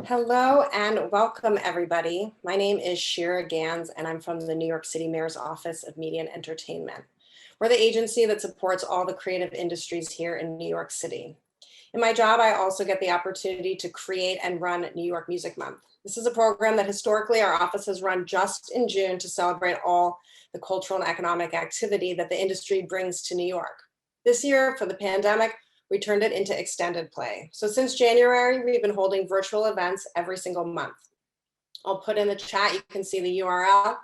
Hello and welcome, everybody. My name is Shira Gans, and I'm from the New York City Mayor's Office of Media and Entertainment. We're the agency that supports all the creative industries here in New York City. In my job, I also get the opportunity to create and run New York Music Month. This is a program that historically our office has run just in June to celebrate all the cultural and economic activity that the industry brings to New York. This year, for the pandemic, we turned it into extended play. So since January, we've been holding virtual events every single month. I'll put in the chat, you can see the URL,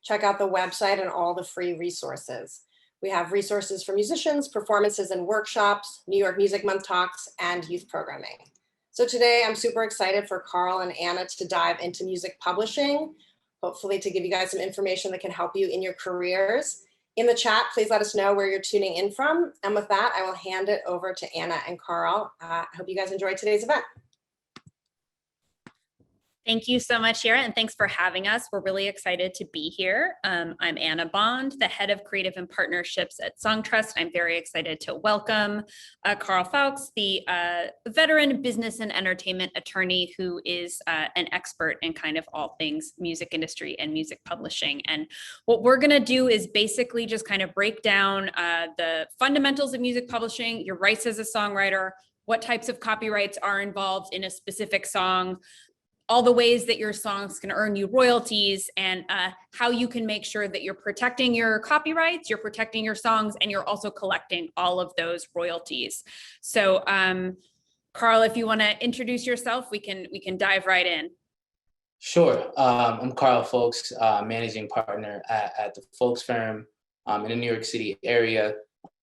check out the website and all the free resources. We have resources for musicians, performances and workshops, New York Music Month talks, and youth programming. So today I'm super excited for Karl and Anna to dive into music publishing, hopefully to give you guys some information that can help you in your careers. In the chat, please let us know where you're tuning in from. And with that, I will hand it over to Anna and Karl. I hope you guys enjoyed today's event. Thank you so much, Shira, and thanks for having us. We're really excited to be here. I'm Anna Bond, the head of creative and partnerships at Songtrust. I'm very excited to welcome Karl Fowlkes, the veteran business and entertainment attorney who is an expert in kind of all things music industry and music publishing. And what we're going to do is basically just kind of break down the fundamentals of music publishing, your rights as a songwriter, what types of copyrights are involved in a specific song, all the ways that your songs can earn you royalties, and how you can make sure that you're protecting your copyrights, you're protecting your songs, and you're also collecting all of those royalties. So Karl, if you want to introduce yourself, we can dive right in. Sure. I'm Karl Fowlkes, managing partner at the Fowlkes firm in the New York City area.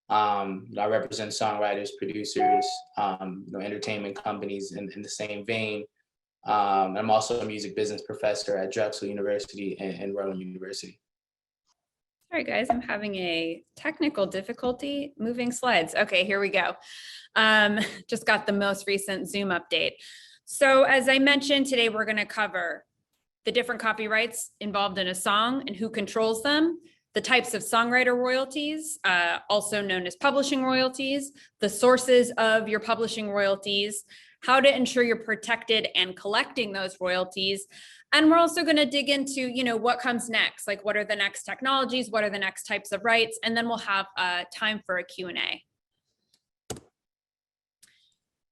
I represent songwriters, producers, entertainment companies in the same vein. I'm also a music business professor at Drexel University and Rowan University. Sorry, guys, I'm having a technical difficulty moving slides. Okay, here we go. Just got the most recent Zoom update. So as I mentioned, today we're going to cover the different copyrights involved in a song and who controls them, the types of songwriter royalties, also known as publishing royalties, the sources of your publishing royalties, how to ensure you're protected and collecting those royalties. And we're also going to dig into, what comes next, like what are the next technologies, what are the next types of rights, and then we'll have time for a Q&A.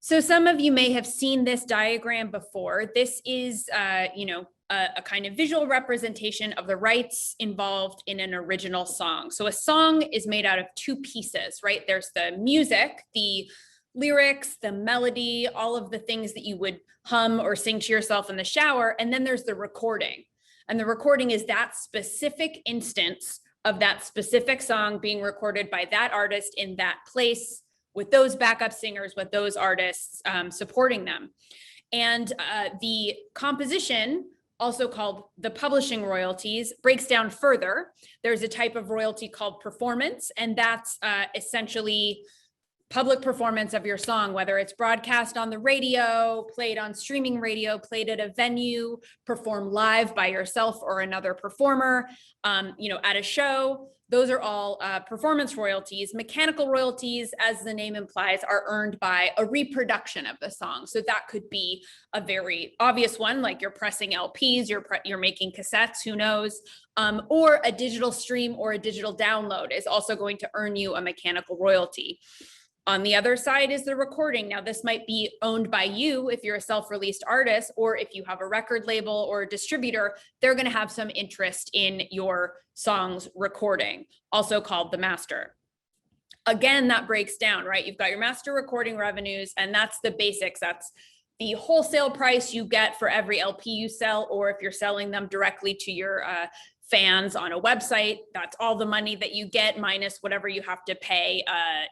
So some of you may have seen this diagram before. This is, a kind of visual representation of the rights involved in an original song. So a song is made out of two pieces, right? There's the music, the lyrics, the melody, all of the things that you would hum or sing to yourself in the shower. And then there's the recording. And the recording is that specific instance of that specific song being recorded by that artist in that place with those backup singers, with those artists supporting them. And the composition, also called the publishing royalties, breaks down further. There's a type of royalty called performance, and that's essentially public performance of your song, whether it's broadcast on the radio, played on streaming radio, played at a venue, performed live by yourself or another performer, at a show. Those are all performance royalties. Mechanical royalties, as the name implies, are earned by a reproduction of the song. So that could be a very obvious one, like you're pressing LPs, you're making cassettes, who knows, or a digital stream or a digital download is also going to earn you a mechanical royalty. On the other side is the recording. Now, this might be owned by you if you're a self-released artist, or if you have a record label or a distributor, they're going to have some interest in your song's recording, also called the master. Again, that breaks down, right? You've got your master recording revenues, and that's the basics. That's the wholesale price you get for every LP you sell, or if you're selling them directly to your fans on a website, that's all the money that you get minus whatever you have to pay,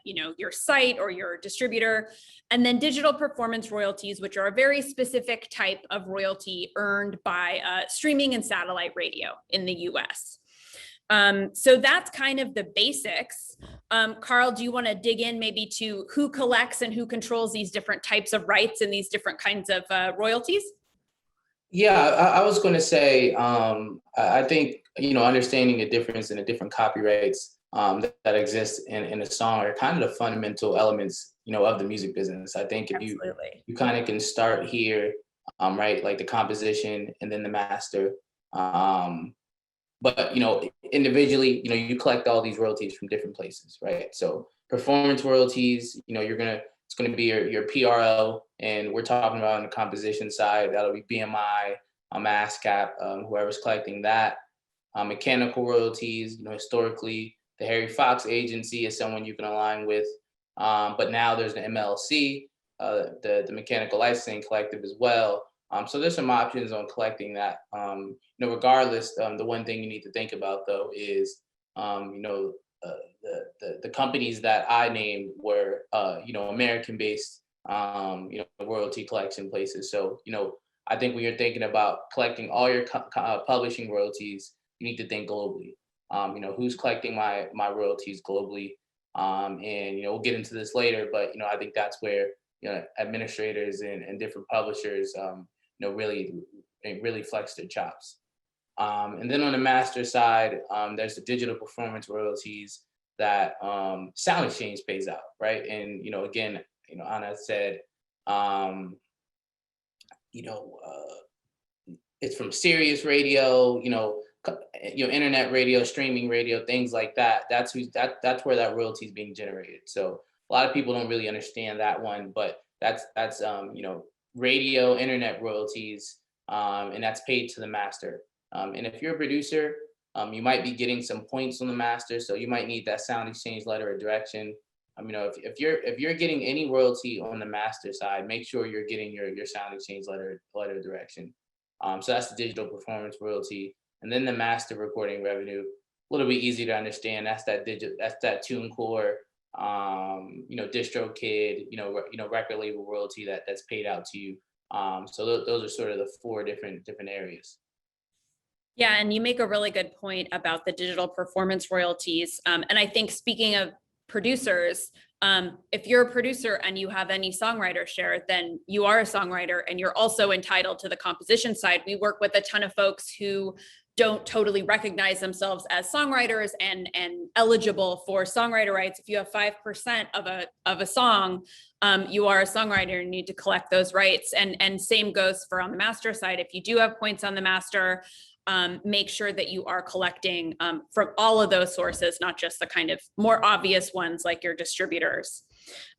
your site or your distributor. And then digital performance royalties, which are a very specific type of royalty earned by streaming and satellite radio in the US. So that's kind of the basics. Karl, do you want to dig in maybe to who collects and who controls these different types of rights and these different kinds of royalties? Yeah, I was going to say, I think, understanding the difference in the different copyrights that exist in a song are kind of the fundamental elements, of the music business. I think if you kind of can start here right? Like the composition and then the master. But individually, you collect all these royalties from different places, right? So performance royalties, it's gonna be your PRO, and we're talking about on the composition side, that'll be BMI, ASCAP, whoever's collecting that. Mechanical royalties, historically, the Harry Fox agency is someone you can align with. But now there's the MLC, the Mechanical Licensing Collective as well. So there's some options on collecting that. Regardless, the one thing you need to think about though is, the companies that I named were, American-based, royalty collection places. So, I think when you're thinking about collecting all your publishing royalties, you need to think globally. Who's collecting my royalties globally? And we'll get into this later, but I think that's where administrators and different publishers really flex their chops. And then on the master side, there's the digital performance royalties that Sound Exchange pays out, right? And again, Anna said, it's from Sirius radio, internet radio, streaming radio, things like that. That's where that royalty is being generated. So a lot of people don't really understand that one, but that's radio, internet royalties, and that's paid to the master. And if you're a producer, you might be getting some points on the master, so you might need that Sound Exchange letter of direction. If you're getting any royalty on the master side, make sure you're getting your Sound Exchange letter of direction. So that's the digital performance royalty, and then the master recording revenue. A little bit easy to understand. That's that TuneCore, DistroKid, record label royalty that's paid out to you. So those are sort of the four different areas. Yeah, and you make a really good point about the digital performance royalties. And I think speaking of producers, if you're a producer and you have any songwriter share, then you are a songwriter and you're also entitled to the composition side. We work with a ton of folks who don't totally recognize themselves as songwriters and eligible for songwriter rights. If you have 5% of a song, you are a songwriter and need to collect those rights. And same goes for on the master side. If you do have points on the master, make sure that you are collecting from all of those sources, not just the kind of more obvious ones like your distributors.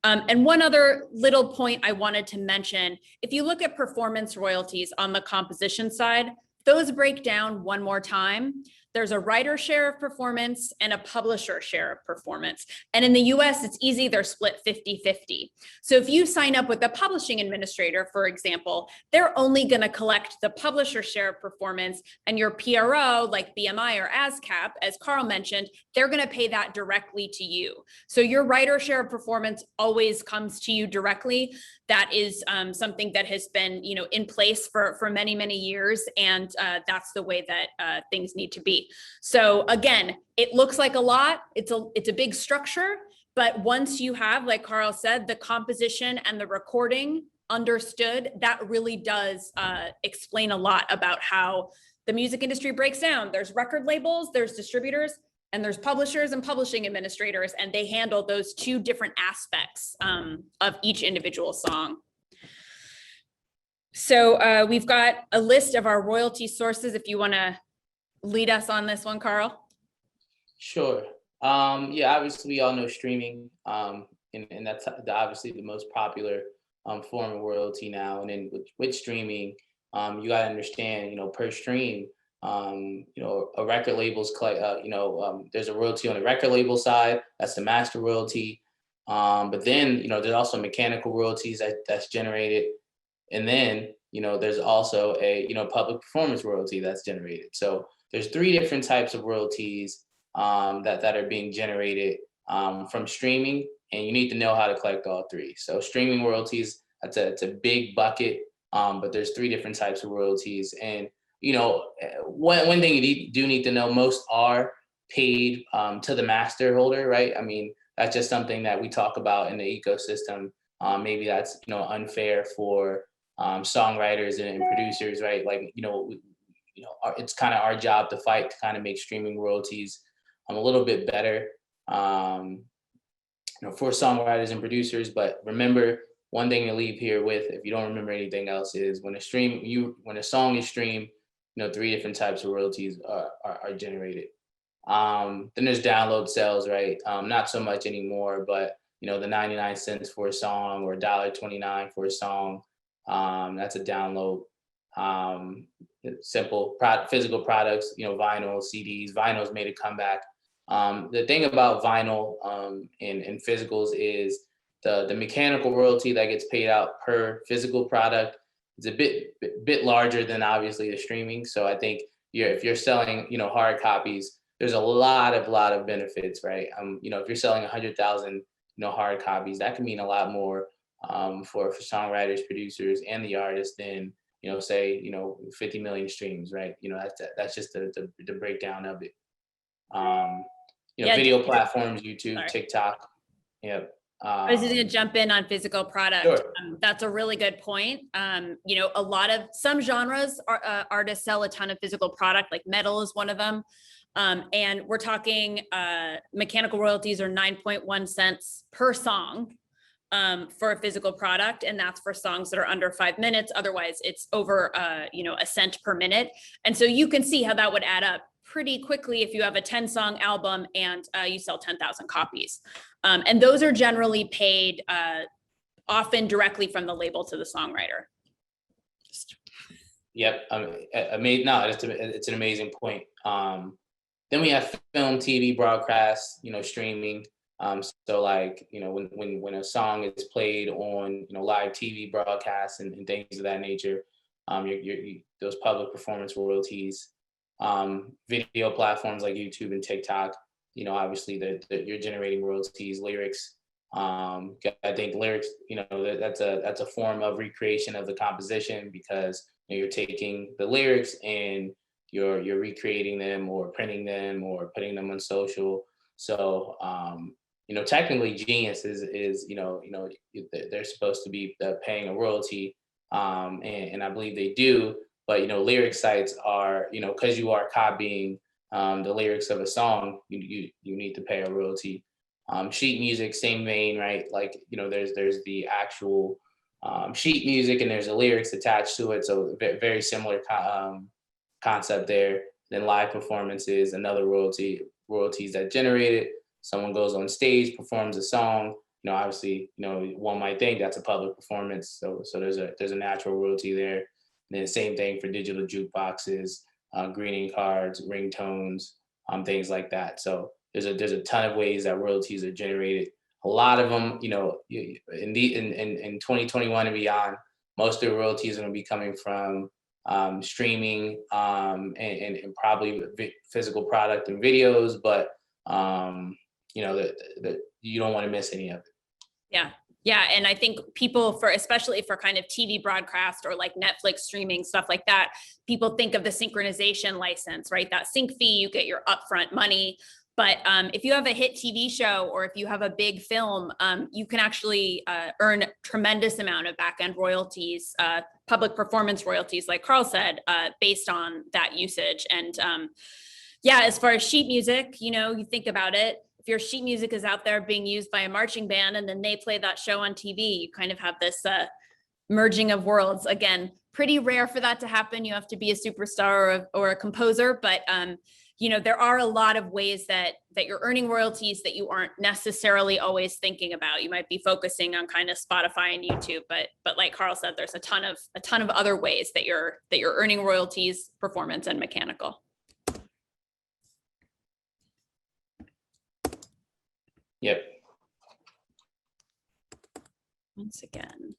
And one other little point I wanted to mention, if you look at performance royalties on the composition side, those break down one more time. There's a writer share of performance and a publisher share of performance. And in the US, it's easy, they're split 50-50. So if you sign up with a publishing administrator, for example, they're only gonna collect the publisher share of performance, and your PRO, like BMI or ASCAP, as Karl mentioned, they're gonna pay that directly to you. So your writer share of performance always comes to you directly. That is something that has been in place for many, many years. And that's the way that things need to be. So again, it looks like a lot. It's a big structure, but once you have, like Karl said, the composition and the recording understood, that really does explain a lot about how the music industry breaks down. There's record labels, there's distributors, and there's publishers and publishing administrators, and they handle those two different aspects of each individual song. So we've got a list of our royalty sources if you want to lead us on this one, Karl. Sure. Yeah, obviously we all know streaming, and that's obviously the most popular form of royalty now. And then with streaming, you got to understand, per stream, a record label's there's a royalty on the record label side. That's the master royalty. But then, there's also mechanical royalties that's generated. And then, there's also a, public performance royalty that's generated. So there's three different types of royalties that are being generated from streaming, and you need to know how to collect all three. So streaming royalties, it's a big bucket, but there's three different types of royalties. And one thing you do need to know, most are paid to the master holder, right? I mean, that's just something that we talk about in the ecosystem. Maybe that's unfair for songwriters and producers, right? Like it's kind of our job to fight to kind of make streaming royalties a little bit better, for songwriters and producers. But remember, one thing to leave here with, if you don't remember anything else, is when a song is streamed, 3 different types of royalties are generated. Then there's download sales, right? Not so much anymore, but the 99 cents for a song or $1.29 for a song, that's a download. Simple physical products, vinyl, CDs. Vinyl's made a comeback. The thing about vinyl and physicals is the mechanical royalty that gets paid out per physical product is a bit larger than obviously the streaming. So I think if you're selling hard copies, there's a lot of benefits, right? If you're selling 100,000 hard copies, that can mean a lot more for songwriters, producers, and the artists than say 50 million streams, right? That's just the breakdown of it. Yeah, video platforms, YouTube, sorry. TikTok. Yep. I was just gonna jump in on physical product. Sure. That's a really good point. A lot of some genres artists sell a ton of physical product, like metal is one of them. And we're talking mechanical royalties are 9.1 cents per song for a physical product. And that's for songs that are under 5 minutes. Otherwise it's over, a cent per minute. And so you can see how that would add up pretty quickly if you have a 10-song album and you sell 10,000 copies. And those are generally paid often directly from the label to the songwriter. Yep. It's an amazing point. Then we have film, TV, broadcast, streaming. So like, when a song is played on, live TV broadcasts and things of that nature, those public performance royalties, video platforms like YouTube and TikTok, obviously that you're generating royalties, lyrics. I think lyrics, that's a form of recreation of the composition, because you're taking the lyrics and you're recreating them or printing them or putting them on social. So technically Genius is they're supposed to be paying a royalty, and I believe they do. But lyric sites are, because you are copying the lyrics of a song, you need to pay a royalty. Sheet music, same vein, right? Like there's the actual sheet music and there's the lyrics attached to it, so very similar concept there. Then live performances, another royalties that generated. Someone goes on stage, performs a song. Obviously, one might think that's a public performance, so there's a natural royalty there. And then same thing for digital jukeboxes, greeting cards, ringtones, things like that. So there's a ton of ways that royalties are generated. A lot of them, in 2021 and beyond, most of the royalties are going to be coming from streaming and probably physical product and videos, but you don't want to miss any of it. Yeah. And I think people especially for kind of TV broadcast or like Netflix streaming, stuff like that, people think of the synchronization license, right? That sync fee, you get your upfront money. But if you have a hit TV show or if you have a big film, you can actually earn a tremendous amount of back-end royalties, public performance royalties, like Karl said, based on that usage. And as far as sheet music, you think about it. If your sheet music is out there being used by a marching band and then they play that show on TV, you kind of have this merging of worlds. Again, pretty rare for that to happen. You have to be a superstar or a composer, but there are a lot of ways that you're earning royalties that you aren't necessarily always thinking about. You might be focusing on kind of Spotify and YouTube, but like Karl said, there's a ton of other ways that you're earning royalties, performance and mechanical. Yep. Once again,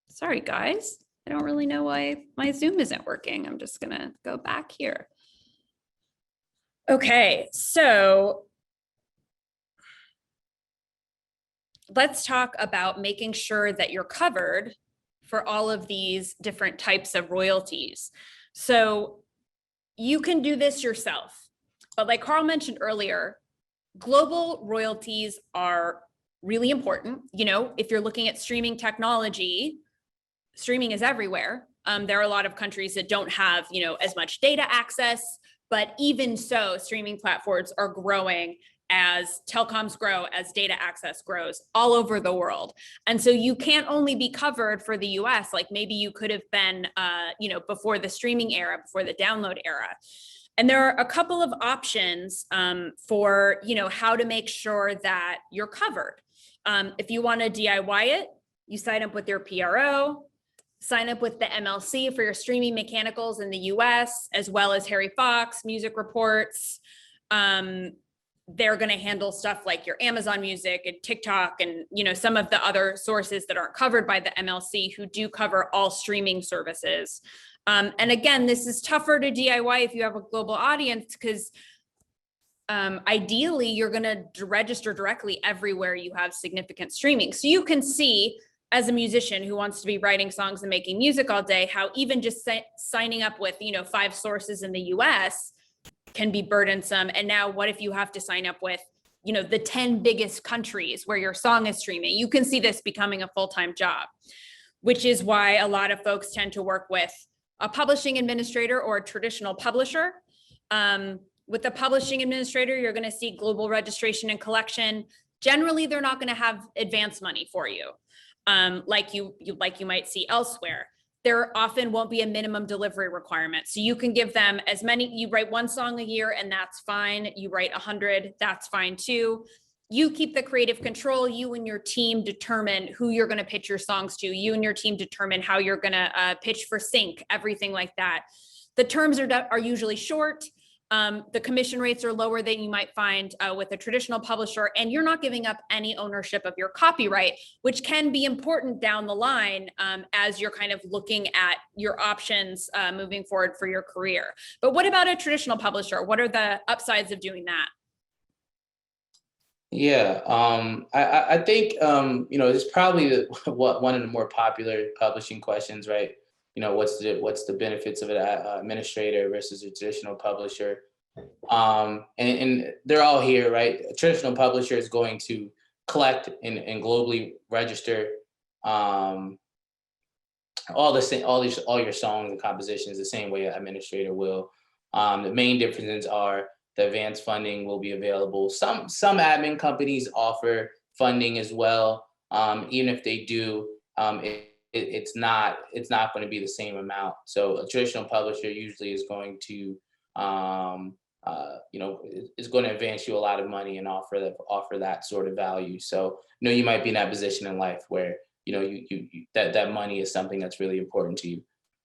sorry guys, I don't really know why my Zoom isn't working. I'm just gonna go back here. Okay, so let's talk about making sure that you're covered for all of these different types of royalties. So you can do this yourself, but like Karl mentioned earlier, global royalties are really important. If you're looking at streaming technology, streaming is everywhere. There are a lot of countries that don't have, as much data access, but even so, streaming platforms are growing as telecoms grow, as data access grows all over the world. And so you can't only be covered for the US, like maybe you could have been, before the streaming era, before the download era. And there are a couple of options for, how to make sure that you're covered. If you want to DIY it, you sign up with your PRO, sign up with the MLC for your streaming mechanicals in the US, as well as Harry Fox, Music Reports. They're going to handle stuff like your Amazon Music and TikTok and, some of the other sources that aren't covered by the MLC who do cover all streaming services. And again, this is tougher to DIY if you have a global audience because ideally you're going to register directly everywhere you have significant streaming. So you can see as a musician who wants to be writing songs and making music all day, how even just signing up with, 5 sources in the US can be burdensome. And now what if you have to sign up with, the 10 biggest countries where your song is streaming? You can see this becoming a full-time job, which is why a lot of folks tend to work with a publishing administrator or a traditional publisher. With the publishing administrator, you're going to see global registration and collection. Generally, they're not going to have advance money for you, like you might see elsewhere. There often won't be a minimum delivery requirement. So you can give them as many, you write 1 song a year and that's fine. You write 100, that's fine too. You keep the creative control. You and your team determine who you're going to pitch your songs to. You and your team determine how you're going to pitch for sync, everything like that. The terms are usually short. The commission rates are lower than you might find with a traditional publisher, and you're not giving up any ownership of your copyright, which can be important down the line as you're kind of looking at your options moving forward for your career. But what about a traditional publisher? What are the upsides of doing that? Yeah, I think it's probably one of the more popular publishing questions, right? What's the benefits of an administrator versus a traditional publisher? And they're all here, right? A traditional publisher is going to collect and globally register all your songs and compositions the same way an administrator will. The main differences are the advanced funding will be available. Some admin companies offer funding as well. Even if they do, it's not going to be the same amount. So a traditional publisher usually is going to is going to advance you a lot of money and offer that sort of value. So you might be in that position in life where that money is something that's really important to you.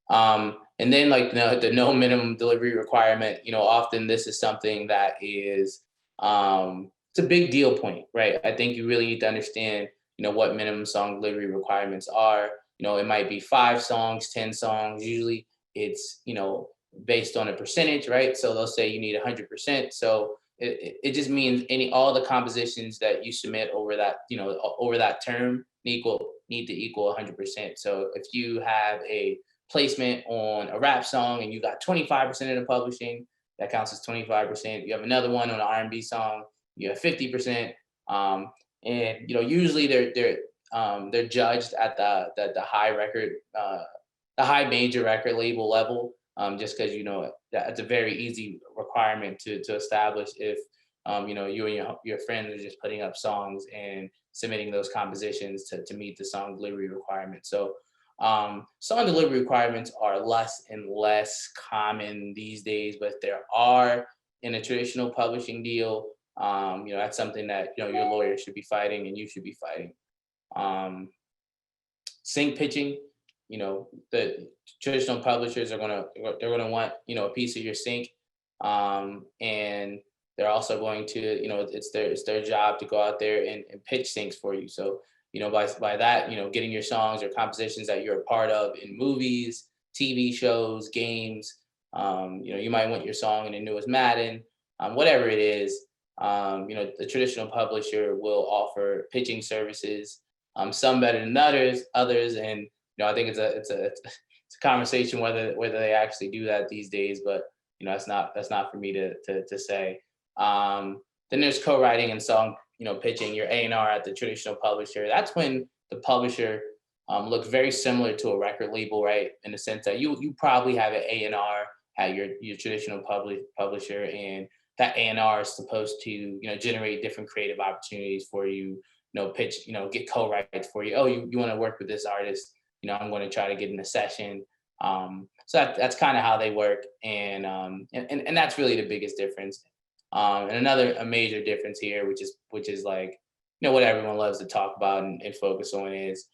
And then the no minimum delivery requirement, often this is something that is it's a big deal point, right? I think you really need to understand what minimum song delivery requirements are. It might be 5 songs, 10 songs. Usually it's, based on a percentage, right? So they'll say you need 100%. So it just means all the compositions that you submit over that term need to equal 100%. So if you have a placement on a rap song and you got 25% of the publishing, that counts as 25%. You have another one on an R&B song, you have 50%. And usually they're judged at the high major record label level, just because that's a very easy requirement to establish if you and your friends are just putting up songs and submitting those compositions to meet the song delivery requirement. So song delivery requirements are less and less common these days, but there are in a traditional publishing deal. That's something that your lawyer should be fighting and you should be fighting. Sync pitching, the traditional publishers they're gonna want a piece of your sync, and they're also going to it's their job to go out there and pitch syncs for you. So by that getting your songs or compositions that you're a part of in movies, TV shows, games. You might want your song in the newest Madden, whatever it is. The traditional publisher will offer pitching services, some better than others, and I think it's a conversation whether they actually do that these days, but that's not for me to say. Then there's co-writing and song pitching your A&R at the traditional publisher. That's when the publisher looks very similar to a record label, right? In the sense that you probably have an A&R at your traditional publisher, and that A&R is supposed to, generate different creative opportunities for you, pitch, get co-writes for you. Oh, you want to work with this artist, I'm going to try to get in a session. So that's kind of how they work. And that's really the biggest difference. And a major difference here, which is like, what everyone loves to talk about and focus on is,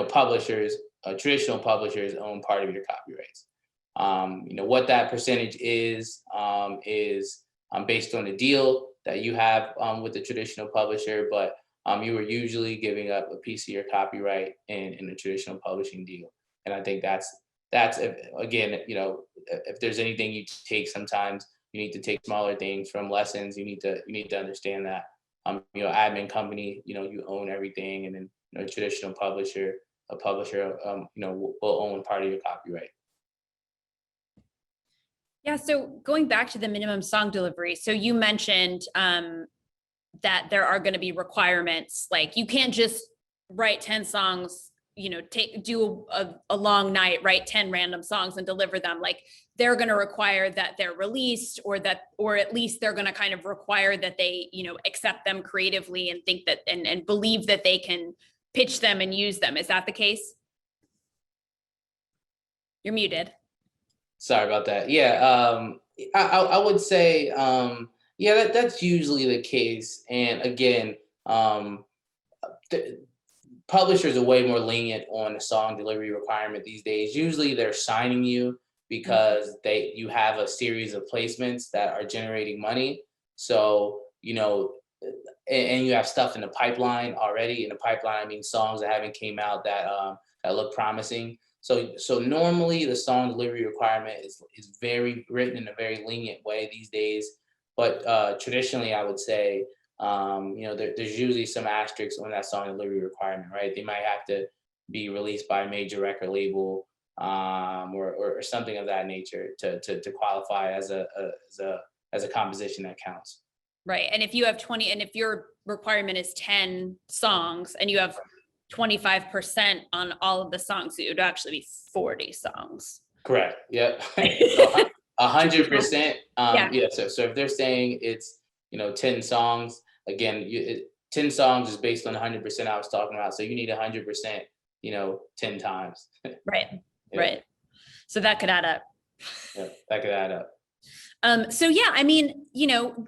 publishers, traditional publishers own part of your copyrights. What that percentage is based on the deal that you have with the traditional publisher, but you are usually giving up a piece of your copyright in a traditional publishing deal. And I think that's again, if there's anything you take, sometimes you need to take smaller things from lessons. You need to understand that admin company, you own everything, and then a traditional publisher, will own part of your copyright. Yeah, so going back to the minimum song delivery, so you mentioned that there are going to be requirements, like you can't just write 10 songs, do a long night, write 10 random songs and deliver them. Like they're going to require that they're released, or at least they're going to kind of require that they, accept them creatively and think that and believe that they can pitch them and use them. Is that the case? You're muted. Sorry about that. Yeah, I would say, yeah, that's usually the case. And again, publishers are way more lenient on the song delivery requirement these days. Usually they're signing you because you have a series of placements that are generating money. So, and you have stuff in the pipeline already. In the pipeline, I mean songs that haven't came out that look promising. So normally the song delivery requirement is very written in a very lenient way these days. But traditionally, I would say, there's usually some asterisks on that song delivery requirement, right? They might have to be released by a major record label, or something of that nature to qualify as a composition that counts. Right. And if you have 20, and if your requirement is 10 songs and you have 25% on all of the songs, it would actually be 40 songs. Correct. Yep. 100%. Yeah. So if they're saying it's 10 songs, again, 10 songs is based on 100% I was talking about. So you need 100%, 10 times. Right. Yeah. Right. So that could add up. Yeah, that could add up. So yeah, I mean,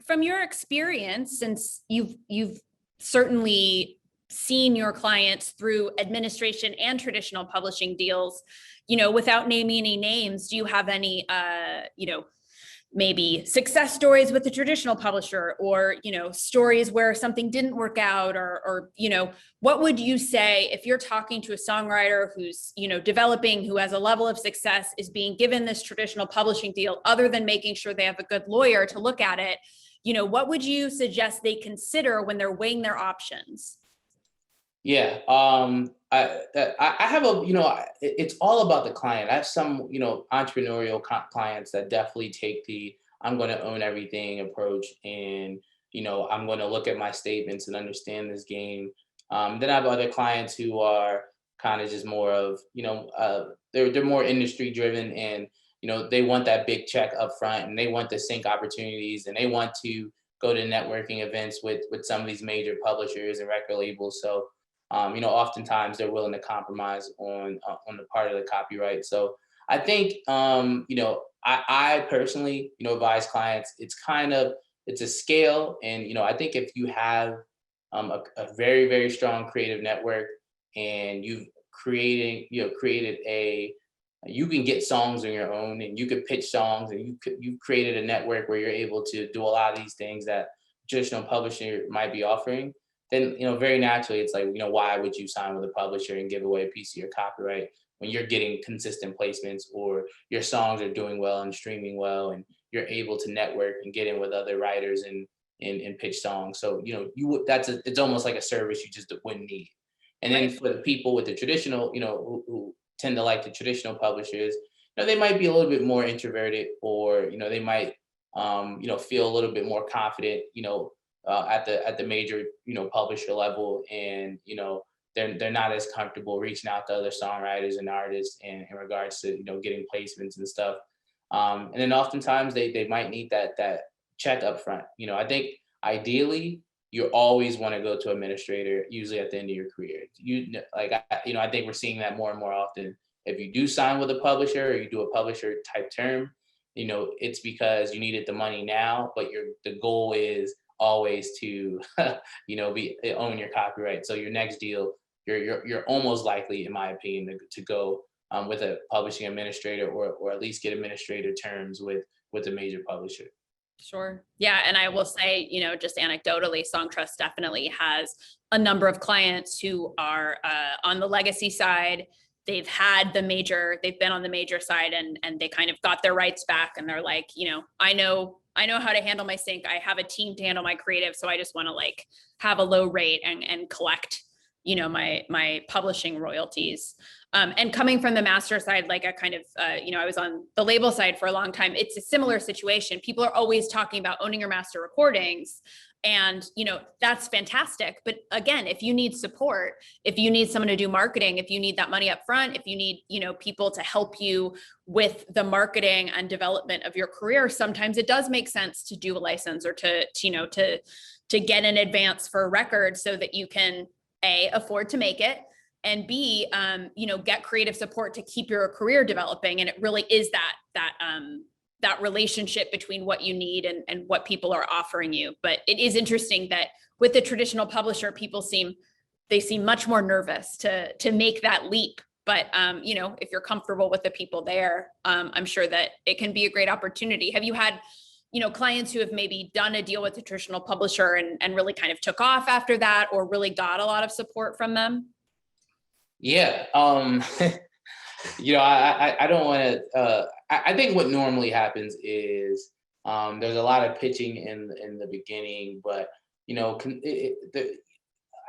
from your experience, since you've certainly seen your clients through administration and traditional publishing deals, without naming any names, do you have any, maybe success stories with the traditional publisher, or, stories where something didn't work out, or, what would you say if you're talking to a songwriter who's, developing, who has a level of success, is being given this traditional publishing deal, other than making sure they have a good lawyer to look at it, what would you suggest they consider when they're weighing their options? Yeah, I have it's all about the client. I have some, entrepreneurial clients that definitely take the I'm going to own everything approach, and I'm going to look at my statements and understand this game. Then I have other clients who are kind of just more of, they're more industry driven, and they want that big check up front, and they want the sync opportunities, and they want to go to networking events with some of these major publishers and record labels. So oftentimes they're willing to compromise on the part of the copyright. So I think, I personally, advise clients, it's a scale. And, I think if you have a very, very strong creative network, and you can get songs on your own, and you could pitch songs, and you've created a network where you're able to do a lot of these things that traditional publisher might be offering, then very naturally it's like, why would you sign with a publisher and give away a piece of your copyright when you're getting consistent placements, or your songs are doing well and streaming well, and you're able to network and get in with other writers and pitch songs. So it's almost like a service you just wouldn't need. And then for the people with the traditional, who tend to like the traditional publishers, they might be a little bit more introverted, or they might feel a little bit more confident, at the major publisher level, and they're not as comfortable reaching out to other songwriters and artists in regards to getting placements and stuff. And then oftentimes they might need that check up front. I think ideally you always want to go to administrator usually at the end of your career. I think we're seeing that more and more often. If you do sign with a publisher or you do a publisher type term, it's because you needed the money now, but the goal is always to own your copyright. So your next deal, you're almost likely, in my opinion, to go with a publishing administrator, or at least get administrator terms with a major publisher. Sure. Yeah. And I will say, just anecdotally, Songtrust definitely has a number of clients who are on the legacy side. They've been on the major side, and they kind of got their rights back, and they're like, I know how to handle my sync. I have a team to handle my creative. So I just want to have a low rate and collect, my publishing royalties. And coming from the master side, I kind of, I was on the label side for a long time. It's a similar situation. People are always talking about owning your master recordings, and, that's fantastic. But again, if you need support, if you need someone to do marketing, if you need that money up front, if you need, people to help you with the marketing and development of your career, sometimes it does make sense to do a license, or to get an advance for a record, so that you can A, afford to make it, and B, get creative support to keep your career developing. And it really is that relationship between what you need and what people are offering you. But it is interesting that with the traditional publisher, people seem much more nervous to make that leap. But if you're comfortable with the people there, I'm sure that it can be a great opportunity. Have you had clients who have maybe done a deal with the traditional publisher and really kind of took off after that, or really got a lot of support from them? Yeah. I don't want to, I think what normally happens is there's a lot of pitching in the beginning, but,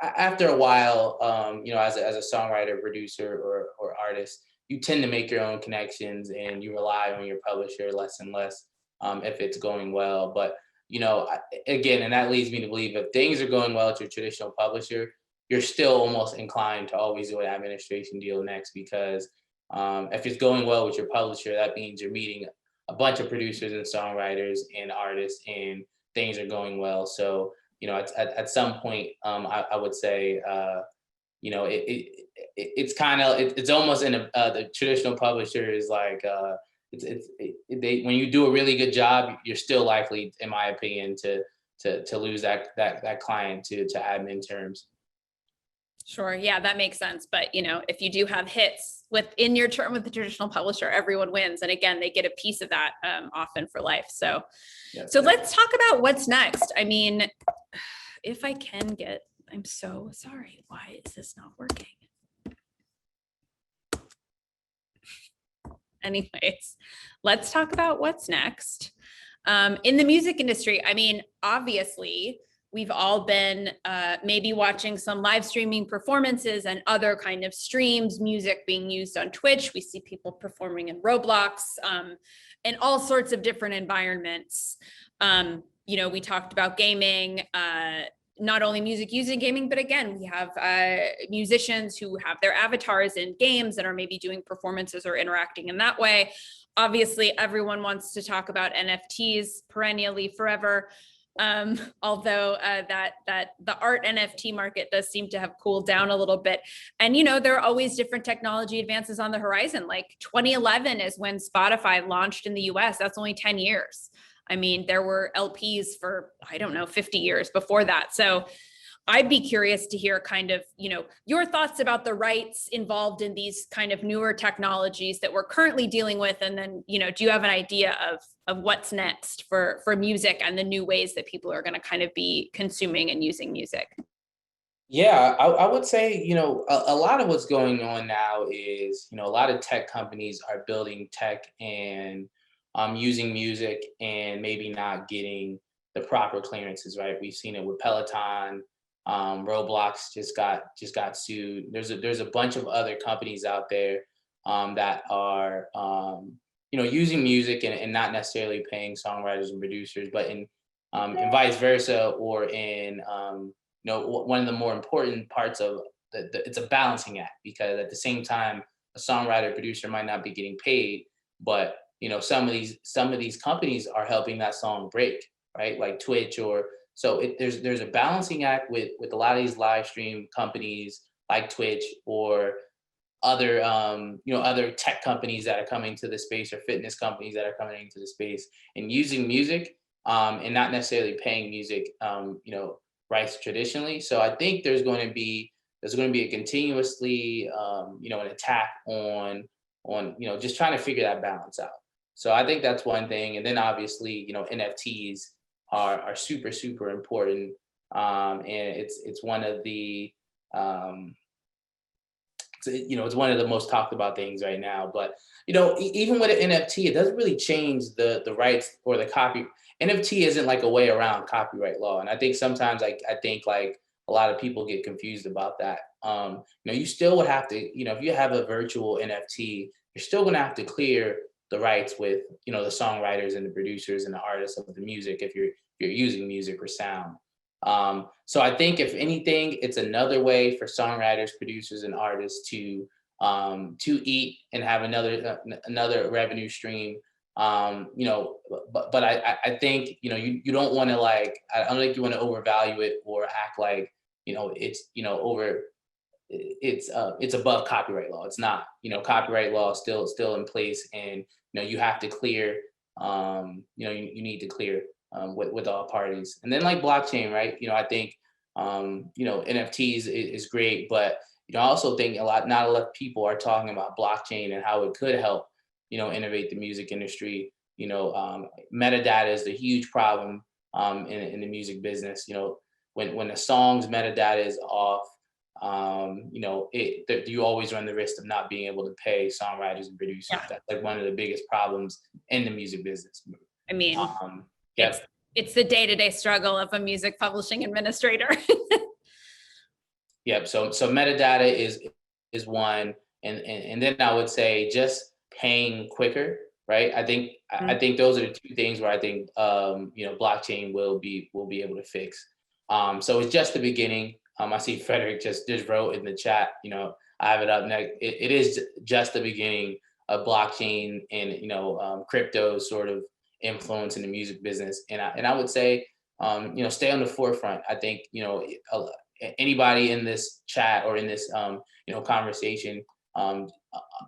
after a while, as a songwriter, producer, or artist, you tend to make your own connections, and you rely on your publisher less and less if it's going well. But, again, and that leads me to believe if things are going well at your traditional publisher, you're still almost inclined to always do an administration deal next, because if it's going well with your publisher, that means you're meeting a bunch of producers and songwriters and artists, and things are going well. So, at some point, I would say, it's almost in the traditional publisher is like, when you do a really good job, you're still likely, in my opinion, to lose that client to admin terms. Sure. Yeah, that makes sense. But, if you do have hits within your term with the traditional publisher, everyone wins. And again, they get a piece of that often for life. So, let's talk about what's next. I mean, if I can I'm so sorry. Why is this not working? Anyways, let's talk about what's next. In the music industry, I mean, obviously, we've all been maybe watching some live streaming performances and other kind of streams, music being used on Twitch. We see people performing in Roblox and all sorts of different environments. We talked about gaming, not only music used in gaming, but again, we have musicians who have their avatars in games and are maybe doing performances or interacting in that way. Obviously, everyone wants to talk about NFTs perennially, forever. Although that the art NFT market does seem to have cooled down a little bit. And, there are always different technology advances on the horizon. Like 2011 is when Spotify launched in the US. That's only 10 years. I mean, there were LPs for, 50 years before that. So I'd be curious to hear kind of, your thoughts about the rights involved in these kind of newer technologies that we're currently dealing with. And then, do you have an idea of what's next for music and the new ways that people are going to kind of be consuming and using music? Yeah, I would say, a lot of what's going on now is, a lot of tech companies are building tech and using music and maybe not getting the proper clearances, right? We've seen it with Peloton. Roblox just got sued. There's a bunch of other companies out there that are using music and not necessarily paying songwriters and producers, but in vice versa, or in one of the more important parts of it's a balancing act, because at the same time a songwriter producer might not be getting paid, but some of these companies are helping that song break, right? Like Twitch so there's a balancing act with a lot of these live stream companies like Twitch or other other tech companies that are coming to the space or fitness companies that are coming into the space and using music and not necessarily paying music rights traditionally. So I think there's going to be a continuously an attack on just trying to figure that balance out. So I think that's one thing. And then obviously NFTs are super super important, and it's one of the it's one of the most talked about things right now. But even with an NFT, it doesn't really change the rights or the copy. NFT isn't like a way around copyright law, and I think sometimes I think like a lot of people get confused about that. You still would have to, if you have a virtual NFT, you're still going to have to clear the rights with the songwriters and the producers and the artists of the music if you're using music or sound. So I think if anything, it's another way for songwriters, producers, and artists to eat and have another revenue stream. But I think you don't want to I don't think you want to overvalue it or act like it's above copyright law. It's not. Copyright law is still in place, and you have to clear. You need to clear with all parties. And then like blockchain, right? I think NFTs is great, but I also think not a lot of people are talking about blockchain and how it could help innovate the music industry. Metadata is a huge problem in the music business. When a song's metadata is off, you always run the risk of not being able to pay songwriters and producers. Yeah. That's like one of the biggest problems in the music business. I mean, it's the day-to-day struggle of a music publishing administrator. Yep. So metadata is one, and then I would say just paying quicker, right? I think those are the two things where I think blockchain will be able to fix. So it's just the beginning. I see Frederick just wrote in the chat. I have it up next. It is just the beginning of blockchain and crypto sort of influence in the music business. And I would say stay on the forefront. I think anybody in this chat or in this conversation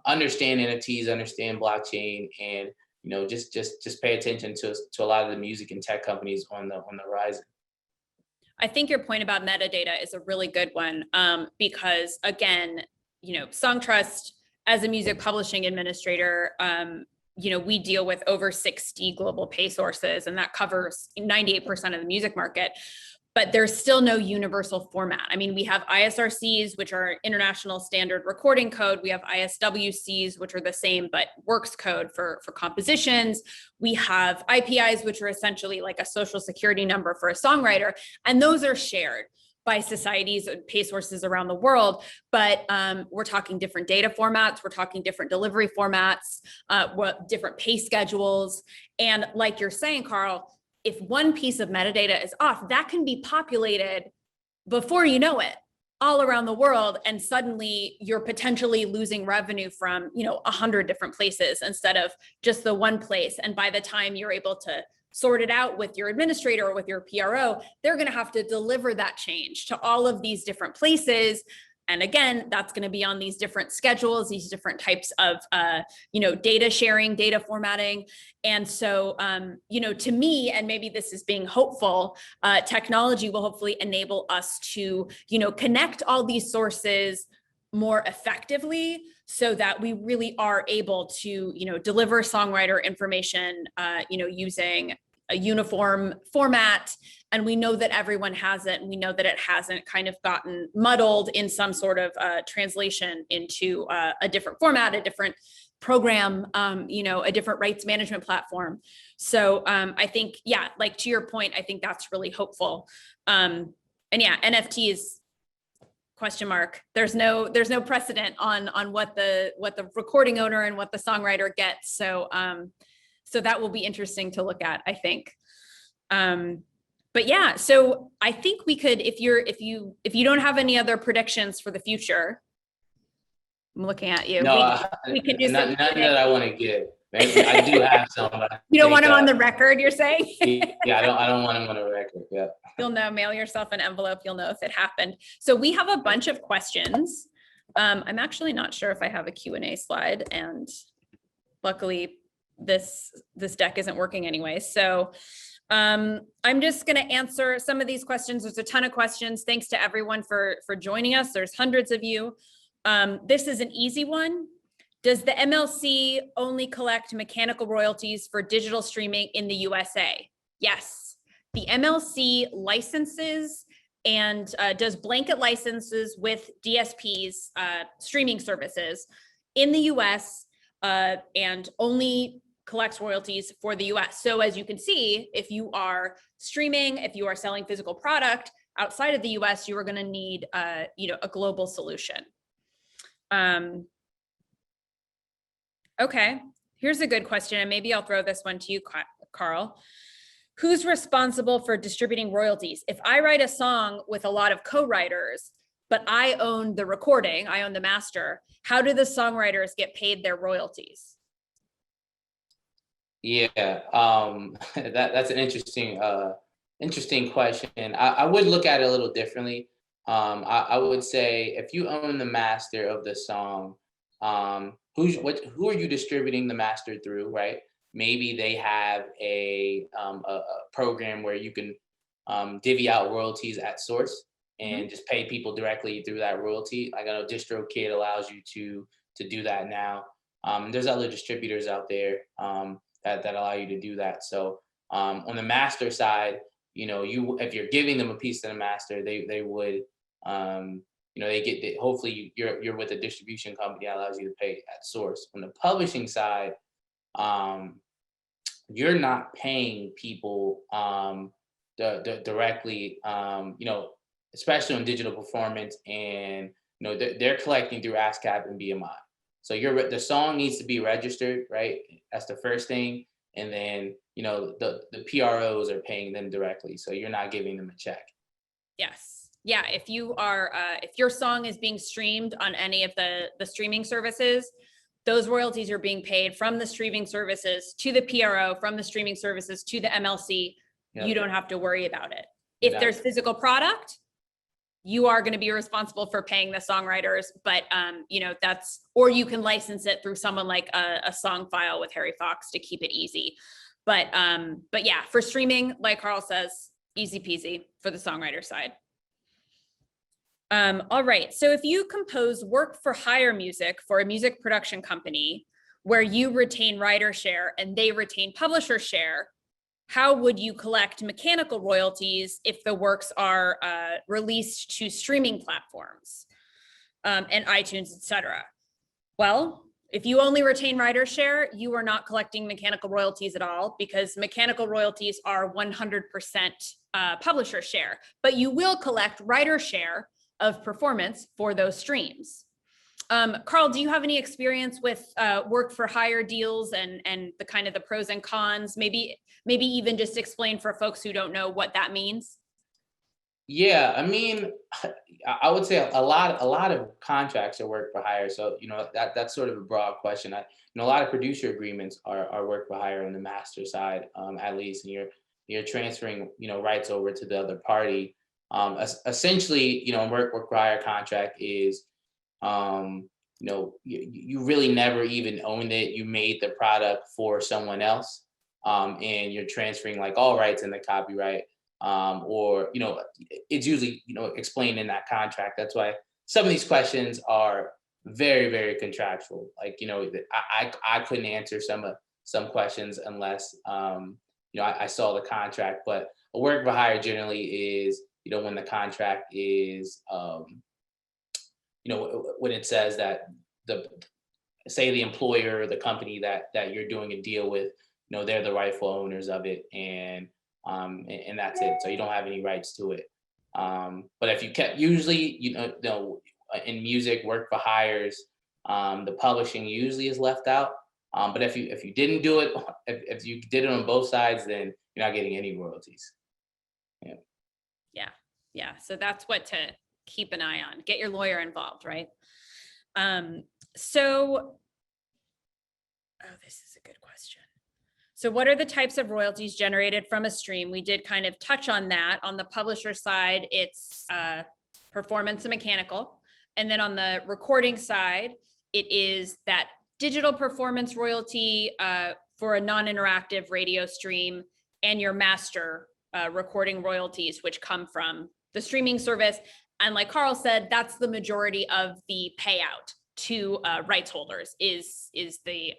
understand NFTs, understand blockchain, and just pay attention to a lot of the music and tech companies on the horizon. I think your point about metadata is a really good one, because again, Songtrust as a music publishing administrator, we deal with over 60 global pay sources, and that covers 98% of the music market. But there's still no universal format. I mean, we have ISRCs, which are International Standard Recording Code. We have ISWCs, which are the same, but works code for compositions. We have IPIs, which are essentially like a social security number for a songwriter. And those are shared by societies and pay sources around the world. But we're talking different data formats. We're talking different delivery formats, different pay schedules. And like you're saying, Karl, if one piece of metadata is off, that can be populated before you know it all around the world. And suddenly you're potentially losing revenue from, 100 different places instead of just the one place. And by the time you're able to sort it out with your administrator or with your PRO, they're going to have to deliver that change to all of these different places. And again, that's going to be on these different schedules, these different types of, data sharing, data formatting. And so, to me, and maybe this is being hopeful, technology will hopefully enable us to, connect all these sources more effectively so that we really are able to, deliver songwriter information, using a uniform format. And we know that everyone has it, and we know that it hasn't kind of gotten muddled in some sort of translation into a different format, a different program, a different rights management platform. So I think, like to your point, I think that's really hopeful. And NFTs, question mark. There's no precedent on what the recording owner and what the songwriter gets. So that will be interesting to look at, I think. But yeah, so I think we could, if you don't have any other predictions for the future, I'm looking at you. No, we can do none that I want to give. Maybe I do have some. But I You don't want think, them on the record, you're saying? yeah, I don't want them on the record. Yeah. You'll know, mail yourself an envelope, you'll know if it happened. So we have a bunch of questions. I'm actually not sure if I have a Q&A slide, and luckily this deck isn't working anyway. So I'm just going to answer some of these questions. There's a ton of questions. Thanks to everyone for joining us. There's hundreds of you. This is an easy one. Does the MLC only collect mechanical royalties for digital streaming in the USA? Yes. The MLC licenses and does blanket licenses with DSPs, streaming services in the US, and only collects royalties for the US. So as you can see, if you are streaming, if you are selling physical product outside of the US, you are going to need a global solution. Okay, here's a good question, and maybe I'll throw this one to you, Karl. Who's responsible for distributing royalties? If I write a song with a lot of co-writers, but I own the recording, I own the master, how do the songwriters get paid their royalties? Yeah, that's an interesting question. I would look at it a little differently. I would say if you own the master of the song, who are you distributing the master through, right? Maybe they have a program where you can divvy out royalties at source and just pay people directly through that royalty. Like I know DistroKid allows you to do that now. There's other distributors out there that allow you to do that. So on the master side, if you're giving them a piece of the master, they would hopefully you're with a distribution company that allows you to pay at source. On the publishing side, you're not paying people directly, especially on digital performance, and they're collecting through ASCAP and BMI. So the song needs to be registered, right? That's the first thing, and then the PROs are paying them directly, so you're not giving them a check. Yes, yeah. If you are, if your song is being streamed on any of the streaming services, those royalties are being paid from the streaming services to the PRO, from the streaming services to the MLC. Yep. You don't have to worry about it. If there's physical product, you are going to be responsible for paying the songwriters, but or you can license it through someone like a song file with Harry Fowlkes to keep it easy. But yeah, for streaming, like Karl says, easy peasy for the songwriter side. All right, so if you compose work for hire music for a music production company where you retain writer share and they retain publisher share, how would you collect mechanical royalties if the works are released to streaming platforms and iTunes, etc.? Well, if you only retain writer share, you are not collecting mechanical royalties at all, because mechanical royalties are 100% publisher share, but you will collect writer share of performance for those streams. Karl, do you have any experience with work for hire deals and the kind of the pros and cons? Maybe even just explain for folks who don't know what that means. Yeah, I mean, I would say a lot of contracts are work for hire. So that's sort of a broad question. A lot of producer agreements are work for hire on the master side, at least, and you're transferring rights over to the other party. Essentially, work for hire contract is, you really never even owned it. You made the product for someone else, and you're transferring like all rights in the copyright, or it's usually explained in that contract. That's why some of these questions are very, very contractual. Like I couldn't answer some questions unless I saw the contract. But a work for hire generally is when the contract is when it says that the employer or the company that you're doing a deal with, they're the rightful owners of it, and that's it. So you don't have any rights to it. But if you kept, usually, in music, work for hires, the publishing usually is left out. But if you didn't do it, if you did it on both sides, then you're not getting any royalties. Yeah. So that's what to keep an eye on. Get your lawyer involved, right? This is a good question. So what are the types of royalties generated from a stream? We did kind of touch on that. On the publisher side, it's performance and mechanical. And then on the recording side, it is that digital performance royalty for a non-interactive radio stream, and your master recording royalties, which come from the streaming service. And like Karl said, that's the majority of the payout to rights holders is the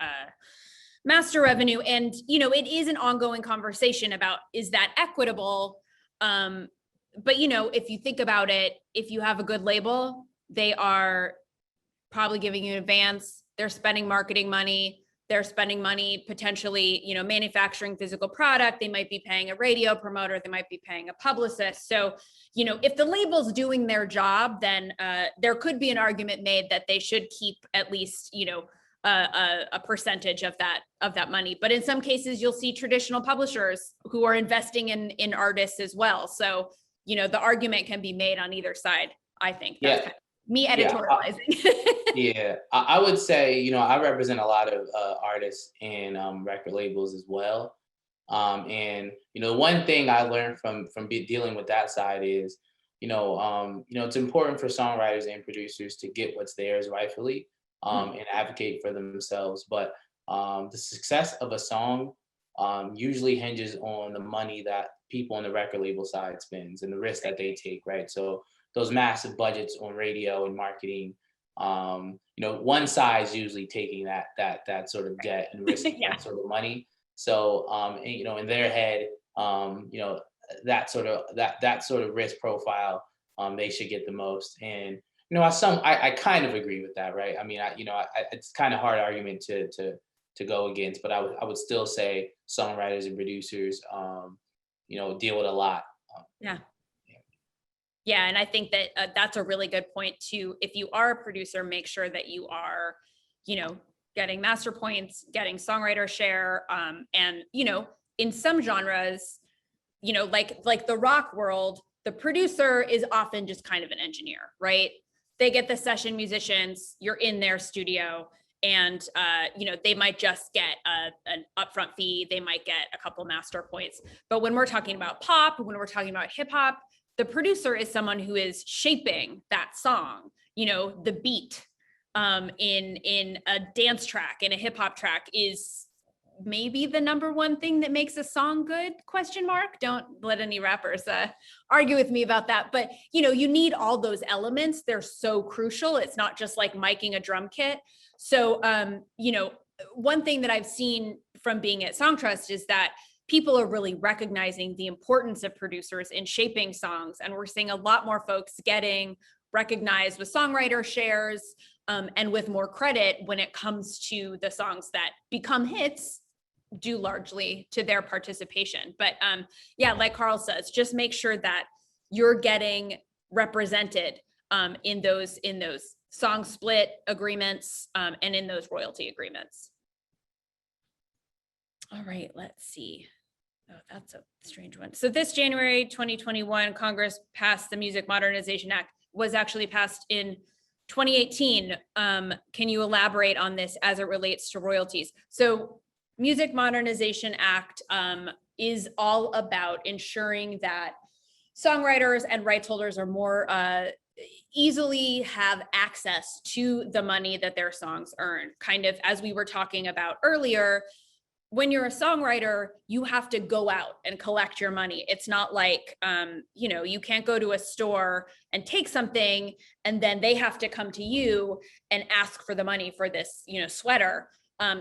master revenue. And, you know, it is an ongoing conversation about, is that equitable? But, you know, if you think about it, if you have a good label, they are probably giving you an advance, they're spending marketing money, they're spending money potentially, you know, manufacturing physical product, they might be paying a radio promoter, they might be paying a publicist. So, you know, if the label's doing their job, then there could be an argument made that they should keep at least, you know, a percentage of that money. But in some cases, you'll see traditional publishers who are investing in artists as well. So, you know, the argument can be made on either side, I think. That's kind of me editorializing. Yeah, I would say, you know, I represent a lot of artists and record labels as well. And, you know, one thing I learned from dealing with that side is, you know, it's important for songwriters and producers to get what's theirs rightfully. And advocate for themselves. But the success of a song usually hinges on the money that people on the record label side spends and the risk that they take, right? So those massive budgets on radio and marketing, you know, one side's usually taking that sort of debt and risking that sort of money. So, and, you know, in their head, you know, that sort of risk profile, they should get the most. And you know, I kind of agree with that, right? I mean, it's kind of hard argument to go against, but I would still say songwriters and producers, you know, deal with a lot. Yeah, and I think that that's a really good point too. If you are a producer, make sure that you are, you know, getting master points, getting songwriter share, and you know, in some genres, you know, like the rock world, the producer is often just kind of an engineer, right? They get the session musicians, you're in their studio, and you know, they might just get an upfront fee, they might get a couple master points. But when we're talking about pop, when we're talking about hip hop, the producer is someone who is shaping that song, you know, the beat in a dance track, in a hip hop track is maybe the number one thing that makes a song good, ? Don't let any rappers argue with me about that. But, you know, you need all those elements. They're so crucial. It's not just like miking a drum kit. So, you know, one thing that I've seen from being at Songtrust is that people are really recognizing the importance of producers in shaping songs. And we're seeing a lot more folks getting recognized with songwriter shares and with more credit when it comes to the songs that become hits, due largely to their participation. But yeah, like Karl says, just make sure that you're getting represented in those song split agreements and in those royalty agreements. All right, let's see. Oh, that's a strange one. So this January 2021, Congress passed the Music Modernization Act, was actually passed in 2018. Can you elaborate on this as it relates to royalties? So Music Modernization Act is all about ensuring that songwriters and rights holders are more easily have access to the money that their songs earn. Kind of as we were talking about earlier, when you're a songwriter, you have to go out and collect your money. It's not like, you know, you can't go to a store and take something and then they have to come to you and ask for the money for this, you know, sweater.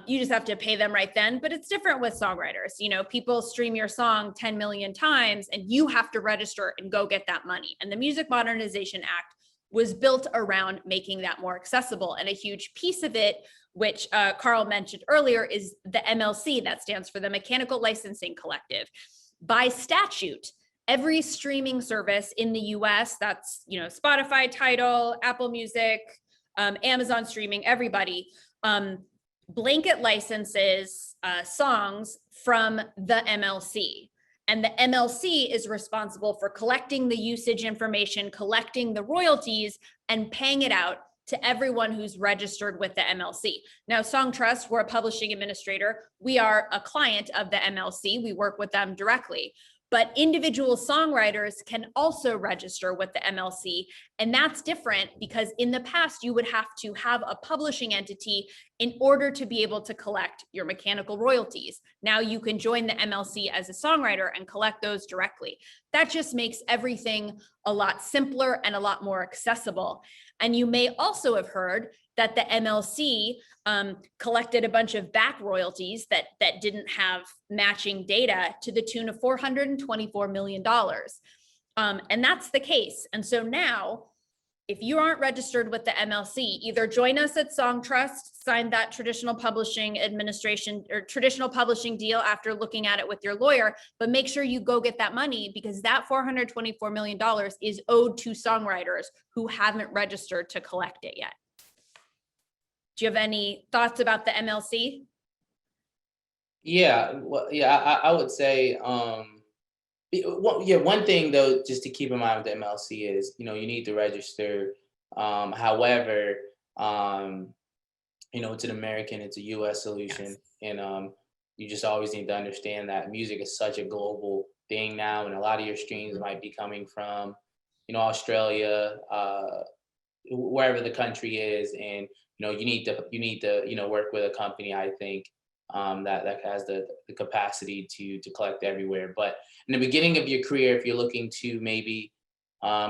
You just have to pay them right then, but it's different with songwriters. You know, people stream your song 10 million times and you have to register and go get that money. And the Music Modernization Act was built around making that more accessible. And a huge piece of it, which Karl mentioned earlier, is the MLC, that stands for the Mechanical Licensing Collective. By statute, every streaming service in the US, that's, you know, Spotify, Tidal, Apple Music, Amazon Streaming, everybody, blanket licenses songs from the MLC. And the MLC is responsible for collecting the usage information, collecting the royalties, and paying it out to everyone who's registered with the MLC. Now, Songtrust, we're a publishing administrator. We are a client of the MLC. We work with them directly. But individual songwriters can also register with the MLC. And that's different because in the past, you would have to have a publishing entity in order to be able to collect your mechanical royalties. Now you can join the MLC as a songwriter and collect those directly. That just makes everything a lot simpler and a lot more accessible. And you may also have heard that the MLC collected a bunch of back royalties that didn't have matching data to the tune of $424 million. And that's the case. And so now, if you aren't registered with the MLC, either join us at Songtrust, sign that traditional publishing administration or traditional publishing deal after looking at it with your lawyer, but make sure you go get that money because that $424 million is owed to songwriters who haven't registered to collect it yet. Do you have any thoughts about the MLC? Yeah, well, yeah, I would say, one thing though, just to keep in mind with the MLC is, you need to register. However, it's an American, it's a U.S. solution, Yes. and you just always need to understand that music is such a global thing now, and a lot of your streams might be coming from, Australia, wherever the country is, and you need to work with a company, I think, that has the capacity to collect everywhere. But in the beginning of your career, if you're looking to maybe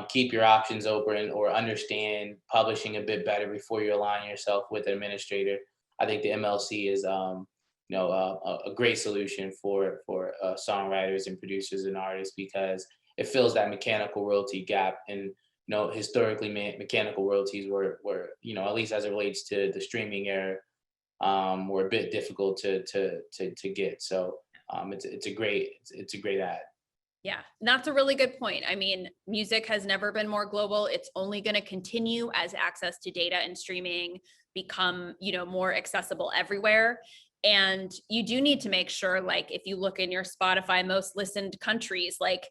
keep your options open or understand publishing a bit better before you align yourself with an administrator, I think the MLC is a great solution for songwriters and producers and artists because it fills that mechanical royalty gap. And historically, mechanical royalties were at least as it relates to the streaming era, were a bit difficult to get. So it's a great ad. Yeah, that's a really good point. I mean, music has never been more global. It's only going to continue as access to data and streaming become, more accessible everywhere. And you do need to make sure, like, if you look in your Spotify most listened countries, like,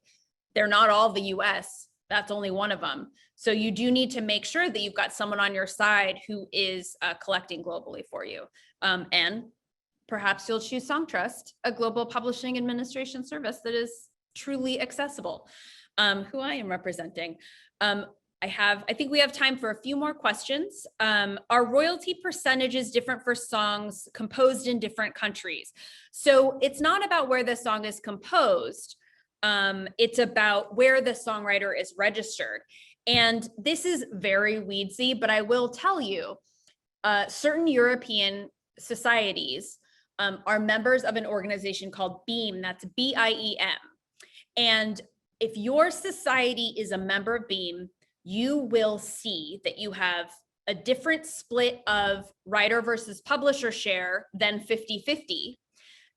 they're not all the US. That's only one of them. So you do need to make sure that you've got someone on your side who is collecting globally for you. And perhaps you'll choose Songtrust, a global publishing administration service that is truly accessible, who I am representing. I think we have time for a few more questions. Are royalty percentages different for songs composed in different countries? So it's not about where the song is composed. It's about where the songwriter is registered. And this is very weedsy, but I will tell you, certain European societies are members of an organization called BEAM, that's BIEM. And if your society is a member of BEAM, you will see that you have a different split of writer versus publisher share than 50-50.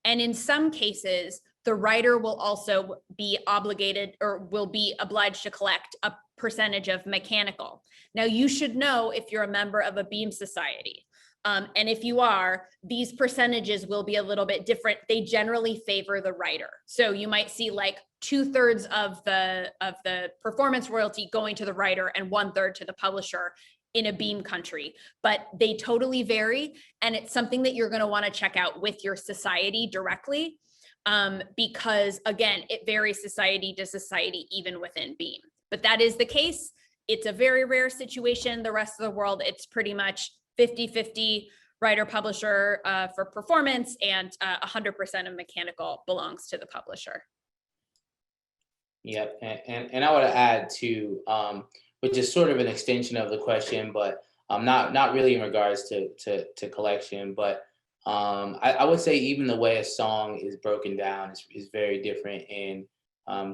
And in some cases, the writer will also be obligated or will be obliged to collect a percentage of mechanical. Now, you should know if you're a member of a BEAM society. And if you are, these percentages will be a little bit different. They generally favor the writer. So you might see like 2/3 of the performance royalty going to the writer and 1/3 to the publisher in a BEAM country, but they totally vary. And it's something that you're going to want to check out with your society directly. Because again, it varies society to society, even within BEAM. But that is the case. It's a very rare situation. The rest of the world, it's pretty much 50-50 writer publisher for performance, and 100% of mechanical belongs to the publisher. Yep, and I would add to, which is sort of an extension of the question, but not really in regards to collection, but I would say even the way a song is broken down is very different in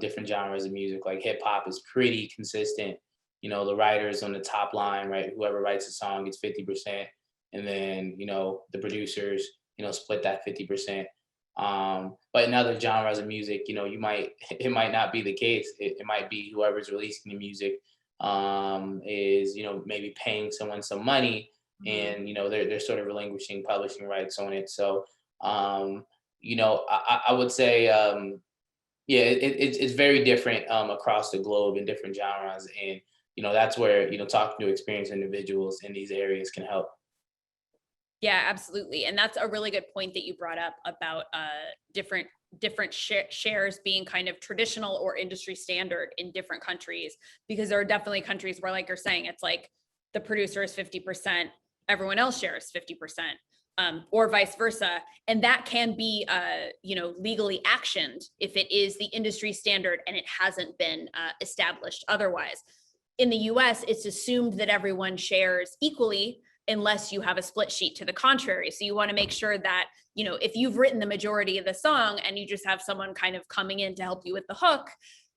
different genres of music. Like hip hop is pretty consistent. The writers on the top line, right? Whoever writes a song gets 50%, and then the producers split that 50%. But in other genres of music, it might not be the case. It might be whoever's releasing the music is maybe paying someone some money, and they're sort of relinquishing publishing rights on it. So I would say it's very different across the globe in different genres, and that's where, talking to experienced individuals in these areas can help. Yeah, absolutely. And that's a really good point that you brought up about different shares being kind of traditional or industry standard in different countries, because there are definitely countries where, like you're saying, it's like the producer is 50%, everyone else shares 50%, or vice versa. And that can be, legally actioned if it is the industry standard and it hasn't been established otherwise. In the US, it's assumed that everyone shares equally unless you have a split sheet to the contrary. So you want to make sure that, if you've written the majority of the song and you just have someone kind of coming in to help you with the hook,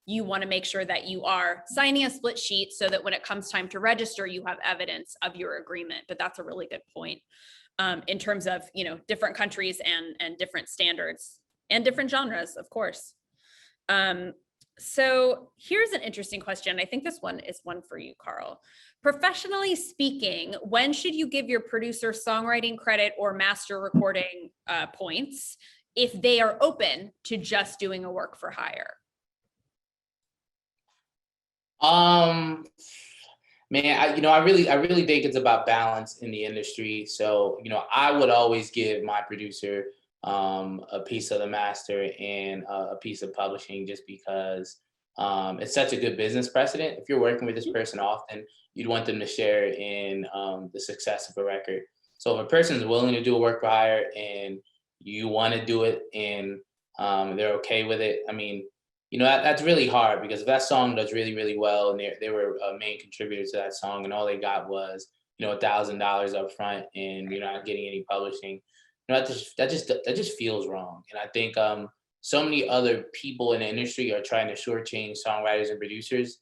you want to make sure that you are signing a split sheet so that when it comes time to register, you have evidence of your agreement. But that's a really good point in terms of, different countries and different standards and different genres, of course. So here's an interesting question. I think this one is one for you, Karl. Professionally speaking, when should you give your producer songwriting credit or master recording points if they are open to just doing a work for hire? Man, I really think it's about balance in the industry. So, I would always give my producer a piece of the master and a piece of publishing, just because it's such a good business precedent. If you're working with this person often, you'd want them to share in the success of a record. So if a person is willing to do a work for hire and you want to do it and they're okay with it, I mean, that's really hard, because if that song does really, really well and they were a main contributor to that song and all they got was, $1,000 up front and you're not getting any publishing, that just feels wrong. And I think so many other people in the industry are trying to shortchange songwriters and producers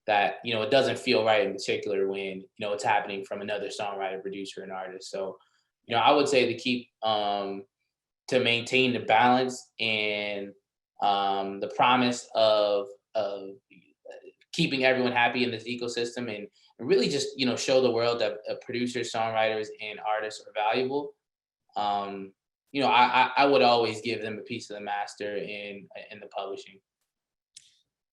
that, it doesn't feel right, in particular when, it's happening from another songwriter, producer, and artist. So, I would say to keep to maintain the balance and the promise of keeping everyone happy in this ecosystem, and really just, show the world that producers, songwriters, and artists are valuable. I would always give them a piece of the master in the publishing.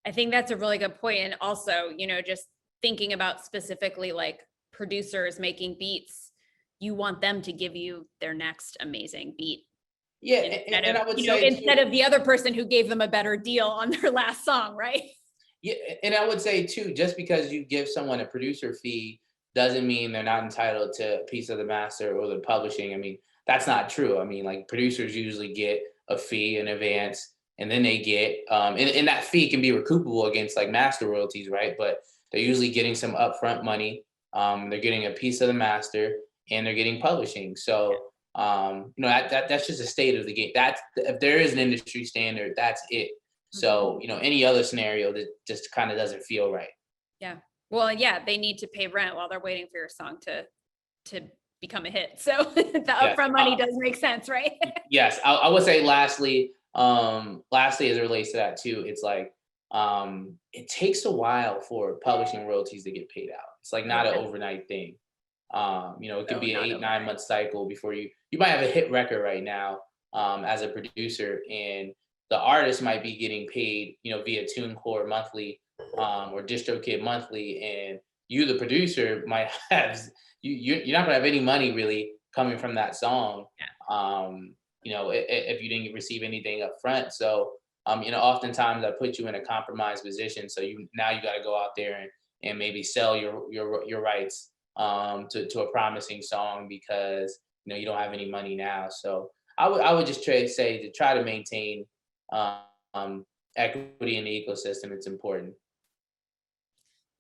I think that's a really good point. And also, just thinking about specifically like producers making beats, you want them to give you their next amazing beat. Yeah, Instead I of, would say instead of the other person who gave them a better deal on their last song, right? Yeah, and I would say too, just because you give someone a producer fee doesn't mean they're not entitled to a piece of the master or the publishing. I mean, that's not true. I mean, like, producers usually get a fee in advance, and then they get, and that fee can be recoupable against like master royalties, right? But they're usually getting some upfront money. They're getting a piece of the master, and they're getting publishing. So, that's just a state of the game. That's, if there is an industry standard, that's it. So, any other scenario that just kind of doesn't feel right. Yeah. Well, yeah, they need to pay rent while they're waiting for your song to become a hit. So the upfront money does make sense, right? Yes, I would say lastly, as it relates to that too, it's like it takes a while for publishing royalties to get paid out. It's like not an overnight thing. It could be an 8-9 month cycle before you might have a hit record right now as a producer, and the artist might be getting paid, via TuneCore monthly or DistroKid monthly, and you, the producer, might have you're not gonna have any money really coming from that song. If you didn't receive anything up front. So oftentimes I put you in a compromised position. So you got to go out there and maybe sell your rights to a promising song, because you don't have any money now. So I would just say to try to maintain equity in the ecosystem. It's important.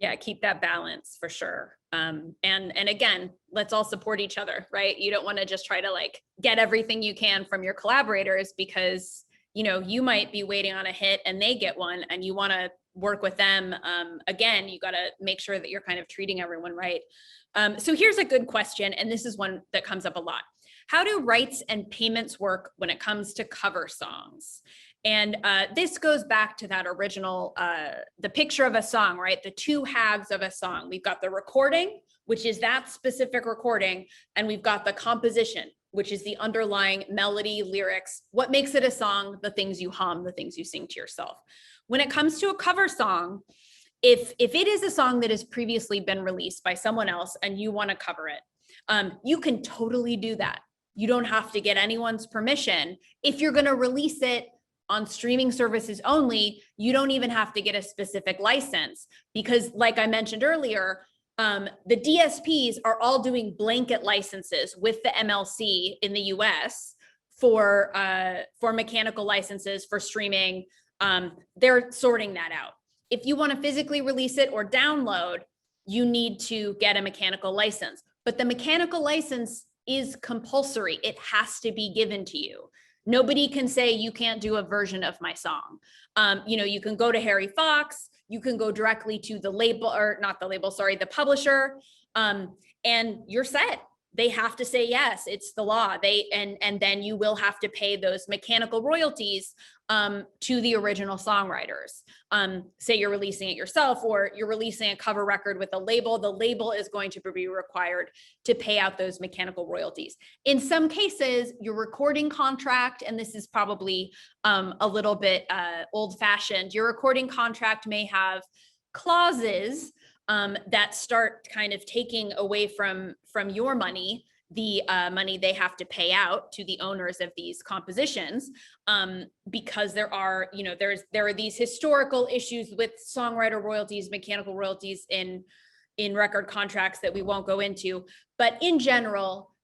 Yeah, keep that balance for sure. And again, let's all support each other, right? You don't want to just try to like get everything you can from your collaborators, because you might be waiting on a hit and they get one and you want to work with them. Again, you got to make sure that you're kind of treating everyone right. So here's a good question, and this is one that comes up a lot. How do rights and payments work when it comes to cover songs? And this goes back to that original, the picture of a song, right? The two halves of a song. We've got the recording, which is that specific recording, and we've got the composition, which is the underlying melody, lyrics, what makes it a song, the things you hum, the things you sing to yourself. When it comes to a cover song, if it is a song that has previously been released by someone else and you want to cover it, you can totally do that. You don't have to get anyone's permission. If you're going to release it on streaming services only, you don't even have to get a specific license, because like I mentioned earlier, the DSPs are all doing blanket licenses with the MLC in the US for mechanical licenses for streaming. They're sorting that out. If you want to physically release it or download, you need to get a mechanical license. But the mechanical license is compulsory. It has to be given to you. Nobody can say you can't do a version of my song. You can go to Harry Fowlkes, you can go directly to the label, or not the label, sorry, the publisher, and you're set. They have to say yes, it's the law. And then you will have to pay those mechanical royalties to the original songwriters. Say you're releasing it yourself, or you're releasing a cover record with a label, the label is going to be required to pay out those mechanical royalties. In some cases, your recording contract, and this is probably a little bit old-fashioned, your recording contract may have clauses that start kind of taking away from your money, the money they have to pay out to the owners of these compositions, because there are these historical issues with songwriter royalties, mechanical royalties in record contracts that we won't go into. But in general,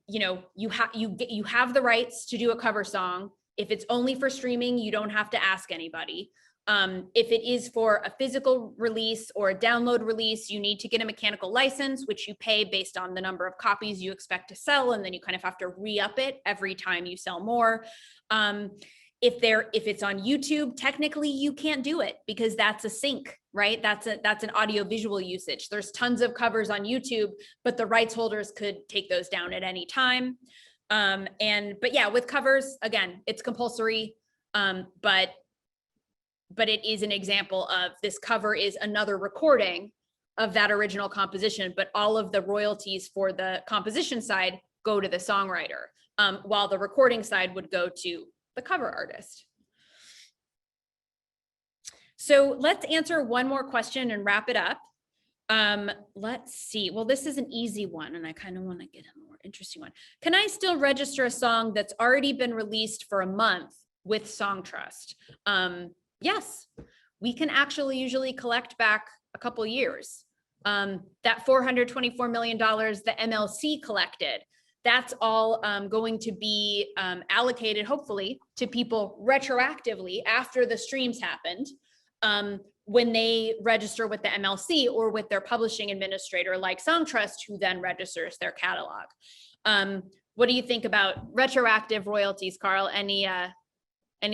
you have the rights to do a cover song. If it's only for streaming, you don't have to ask anybody. If it is for a physical release or a download release, you need to get a mechanical license, which you pay based on the number of copies you expect to sell, and then you kind of have to re-up it every time you sell more. If it's on YouTube, technically you can't do it because that's a sync, right? That's an audio visual usage. There's tons of covers on YouTube, but the rights holders could take those down at any time. But yeah, with covers, again, it's compulsory, but it is an example of this cover is another recording of that original composition, but all of the royalties for the composition side go to the songwriter, while the recording side would go to the cover artist. So let's answer one more question and wrap it up. Let's see. Well, this is an easy one, and I kind of want to get a more interesting one. Can I still register a song that's already been released for a month with Songtrust? Yes, we can actually usually collect back a couple years. That $424 million the MLC collected, that's all going to be allocated, hopefully, to people retroactively after the streams happened, when they register with the MLC or with their publishing administrator like Songtrust, who then registers their catalog. What do you think about retroactive royalties, Karl? Any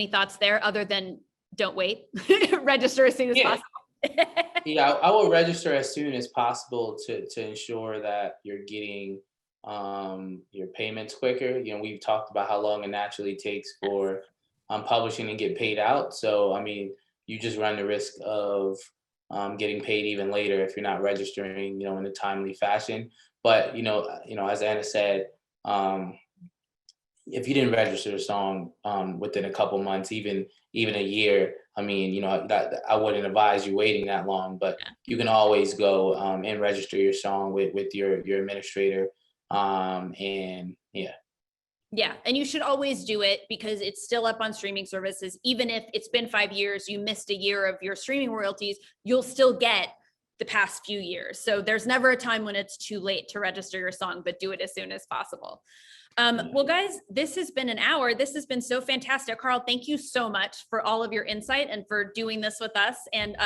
thoughts there other than don't wait, register as soon as possible? Yeah, I will register as soon as possible to ensure that you're getting your payments quicker. We've talked about how long it naturally takes for publishing and get paid out. So, I mean, you just run the risk of getting paid even later if you're not registering, in a timely fashion. But, as Anna said, if you didn't register a song within a couple months, even a year, I mean, that I wouldn't advise you waiting that long, but you can always go and register your song with your administrator. Yeah, and you should always do it because it's still up on streaming services. Even if it's been 5 years, you missed a year of your streaming royalties, you'll still get the past few years. So there's never a time when it's too late to register your song, but do it as soon as possible. Well, guys, this has been an hour. This has been so fantastic. Karl, thank you so much for all of your insight and for doing this with us. And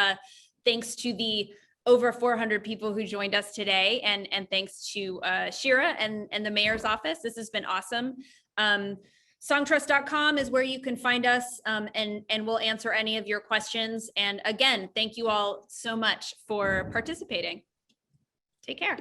thanks to the over 400 people who joined us today. And thanks to Shira and the mayor's office. This has been awesome. Songtrust.com is where you can find us, and we'll answer any of your questions. And again, thank you all so much for participating. Take care.